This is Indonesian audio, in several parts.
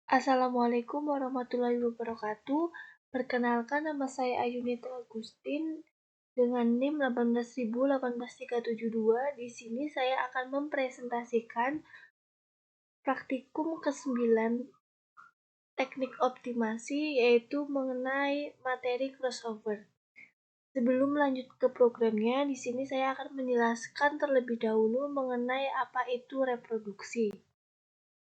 Assalamualaikum warahmatullahi wabarakatuh. Perkenalkan, nama saya Ayunita Agustin dengan NIM 18000-18372. Di sini saya akan mempresentasikan praktikum ke-9 teknik optimasi, yaitu mengenai materi crossover. Sebelum lanjut ke programnya, di sini saya akan menjelaskan terlebih dahulu mengenai apa itu reproduksi.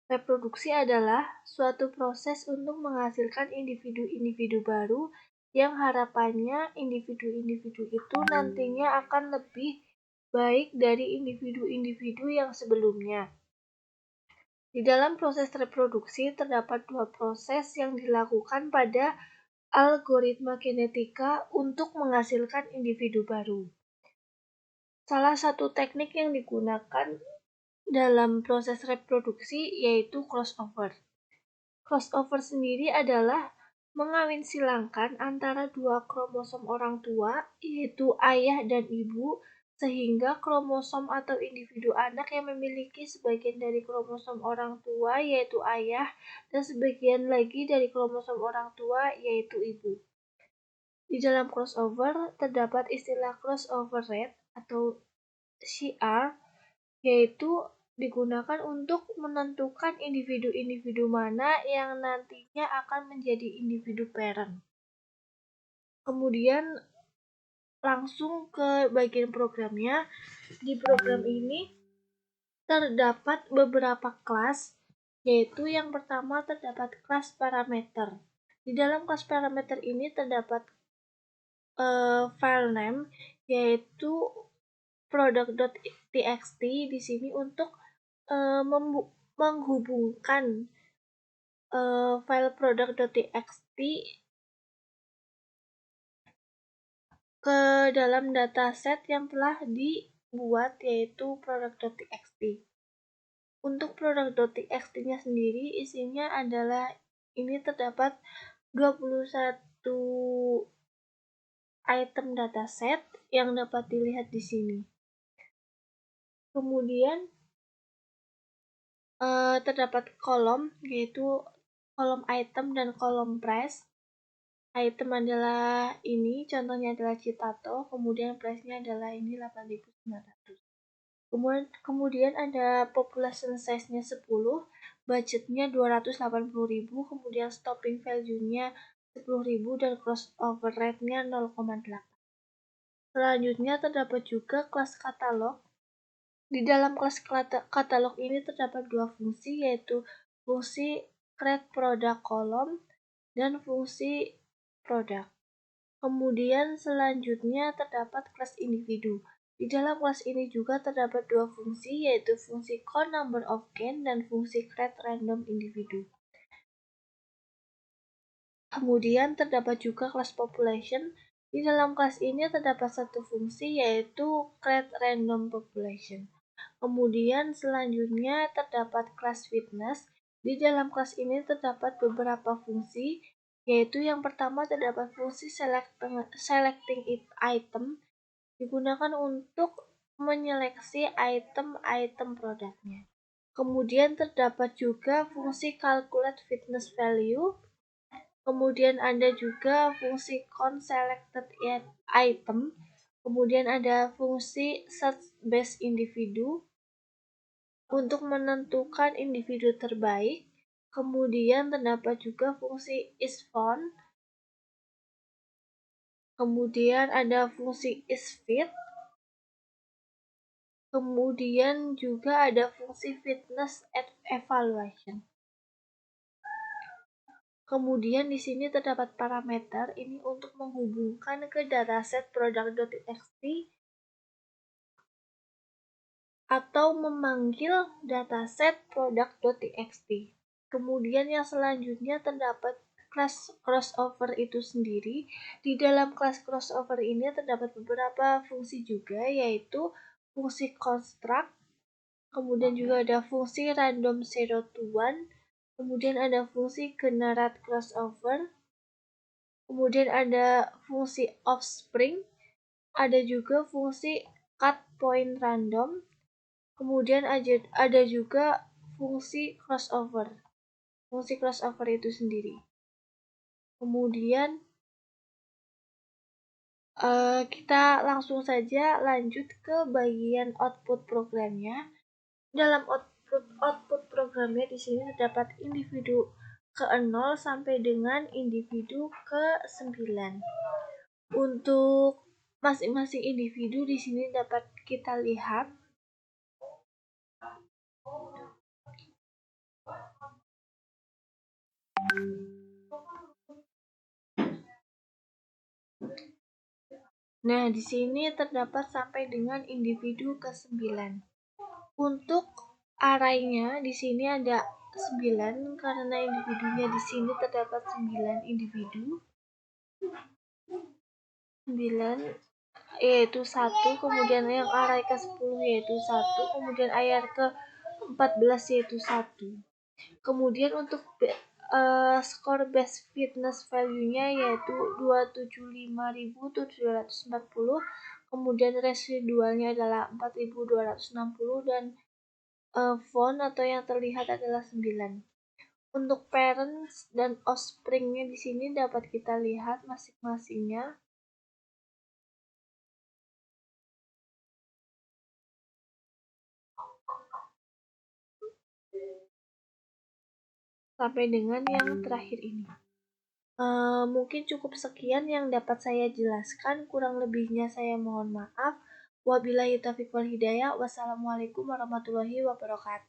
Reproduksi adalah suatu proses untuk menghasilkan individu-individu baru yang harapannya individu-individu itu nantinya akan lebih baik dari individu-individu yang sebelumnya. Di dalam proses reproduksi terdapat dua proses yang dilakukan pada algoritma genetika untuk menghasilkan individu baru. Salah satu teknik yang digunakan dalam proses reproduksi yaitu crossover. Crossover sendiri adalah mengawin silangkan antara dua kromosom orang tua, yaitu ayah dan ibu, sehingga kromosom atau individu anak yang memiliki sebagian dari kromosom orang tua, yaitu ayah, dan sebagian lagi dari kromosom orang tua, yaitu ibu. Di dalam crossover terdapat istilah crossover rate atau CR, yaitu digunakan untuk menentukan individu-individu mana yang nantinya akan menjadi individu parent. Kemudian langsung ke bagian programnya. Di program ini terdapat beberapa kelas, yaitu yang pertama terdapat kelas parameter. Di dalam kelas parameter ini terdapat file name, yaitu product.txt di sini untuk menghubungkan file product.txt ke dalam dataset yang telah dibuat, yaitu product.txt. Untuk product.txt-nya sendiri isinya adalah ini terdapat 21 item dataset yang dapat dilihat di sini. Kemudian terdapat kolom, yaitu kolom item dan kolom price. Item adalah ini, contohnya adalah Citato, kemudian price-nya adalah ini 8.900. Kemudian ada population size-nya 10, budgetnya 280.000, kemudian stopping value-nya 10.000 dan crossover rate-nya 0,8. Selanjutnya terdapat juga kelas katalog. Di dalam kelas katalog ini terdapat dua fungsi, yaitu fungsi create product column dan fungsi product. Kemudian selanjutnya terdapat kelas individu. Di dalam kelas ini juga terdapat dua fungsi, yaitu fungsi count number of gain dan fungsi create random individu. Kemudian terdapat juga kelas population. Di dalam kelas ini terdapat satu fungsi, yaitu create random population. Kemudian selanjutnya terdapat kelas fitness. Di dalam kelas ini terdapat beberapa fungsi, yaitu yang pertama terdapat fungsi selecting item, digunakan untuk menyeleksi item-item produknya. Kemudian terdapat juga fungsi calculate fitness value. Kemudian ada juga fungsi count selected item. Kemudian ada fungsi search base individu untuk menentukan individu terbaik. Kemudian terdapat juga fungsi isFound. Kemudian ada fungsi isFit. Kemudian juga ada fungsi fitness evaluation. Kemudian di sini terdapat parameter ini untuk menghubungkan ke dataset product.txt atau memanggil dataset product.txt. Kemudian yang selanjutnya terdapat kelas crossover itu sendiri. Di dalam kelas crossover ini terdapat beberapa fungsi juga, yaitu fungsi construct, kemudian juga ada fungsi random 0 to 1, kemudian ada fungsi generate crossover, kemudian ada fungsi offspring, ada juga fungsi cut point random, kemudian ada juga fungsi crossover. fungsi crossover itu sendiri. Kemudian kita langsung saja lanjut ke bagian output programnya. Dalam output programnya di sini terdapat individu ke-0 sampai dengan individu ke-9. Untuk masing-masing individu di sini dapat kita lihat Nah, di sini terdapat sampai dengan individu ke-9. Untuk arraynya di sini ada 9 karena individunya di sini terdapat 9 individu. 9 yaitu 1, kemudian yang array ke-10 yaitu 1, kemudian array ke-14 yaitu 1. Kemudian untuk skor base fitness value-nya yaitu 275.740, kemudian residualnya adalah 4.260 dan font atau yang terlihat adalah 9. Untuk parents dan offspring-nya di sini dapat kita lihat masing-masingnya. Sampai dengan yang terakhir ini. Mungkin cukup sekian yang dapat saya jelaskan, kurang lebihnya saya mohon maaf. Wabillahi taufiq wal hidayah. Wassalamualaikum warahmatullahi wabarakatuh.